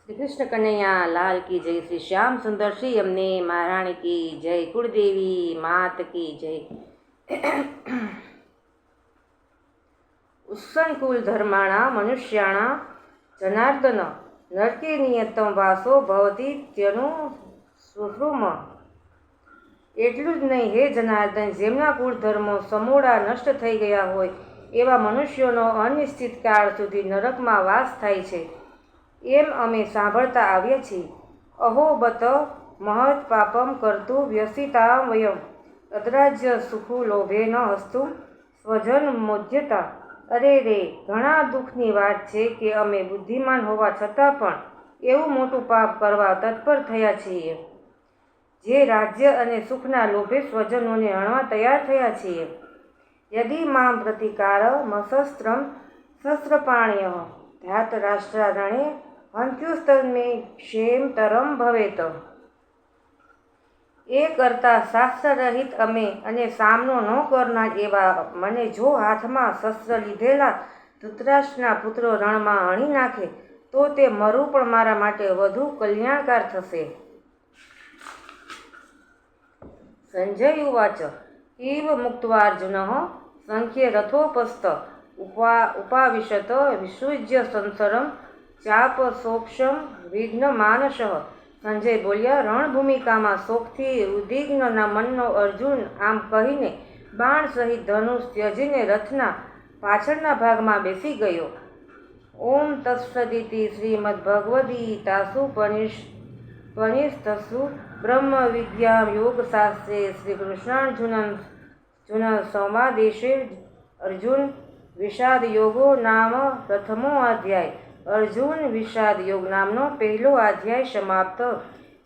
શ્રી કૃષ્ણ કનૈયા લાલ કી જય, શ્રી શ્યામ સુંદર શ્રી અમને મહારાણી કી જય, કુળદેવી માત કી જય. ઉત્સન્નકુલ ધર્માણા મનુષ્યાણા જનાર્દન નરકે નિયતમ વાસો ભવતી ત્યનું સુશ્રુમ. એટલું જ નહીં, હે જનાર્દન, જેમના કુળ ધર્મો સમૂળા નષ્ટ થઈ ગયા હોય એવા મનુષ્યોનો અનિશ્ચિત કાળ સુધી નરકમાં વાસ થાય છે એમ અમે સાંભળતા આવ્યા છીએ. અહો બત મહત પાપમ કરતું વ્યસિતા વયમ અદ્રાજ્ય સુખુ લોભે ન હસ્તુ સ્વજન મોજ્યતા. અરે રે, ઘણા દુઃખની વાત છે કે અમે બુદ્ધિમાન હોવા છતાં પણ એવું મોટું પાપ કરવા તત્પર થયા છીએ, જે રાજ્ય અને સુખના લોભે સ્વજનોને હણવા તૈયાર થયા છીએ. યદિ મામ પ્રતિકાર મશસ્ત્રમ શસ્ત્રપાણ્ય ધાતરાષ્ટ્રારણે હંત્યુસ્તન્મે ક્ષેમતરમ ભવેત. એ કરતાં શાસ્ત્રરહિત અમે અને સામનો ન કરનાર એવા મને જો હાથમાં શસ્ત્ર લીધેલા ધૃતરાષ્ટ્રના પુત્રો રણમાં હણી નાખે તો તે મરવું પણ મારા માટે વધુ કલ્યાણકાર થશે. સંજય ઉવાચ ઇવ મુક્ત્વાર્જુન સંખ્યે રથોપસ્થ ઉપાવિશત વિસૃજ્ય સંસરમ ચાપસોક્ષમ વિઘ્નમાનસઃ. સંજય બોલ્યા, રણભૂમિકામાં શોકથી ઉદ્વિગ્નના મનનો અર્જુન આમ કહીને બાણ સહિત ધનુષ ત્યજીને રથના પાછળના ભાગમાં બેસી ગયો. ઓમ તત્સદિતિ શ્રીમદ્ભગવદ્ગીતાસુ બ્રહ્મ વિદ્યા યોગશાસ્ત્રે શ્રી કૃષ્ણાર્જુન સંવાદેશે અર્જુન વિષાદ યોગો નામ પ્રથમો અધ્યાય. અર્જુન વિષાદ યોગ નામનો પહેલો અધ્યાય સમાપ્ત.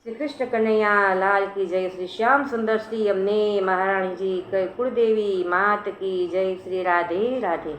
શ્રી કૃષ્ણ કનૈયા લાલ કી જય, શ્રી શ્યામ સુંદર શ્રી અમને મહારાણીજી કુળદેવી માત કી જય. શ્રી રાધે રાધે.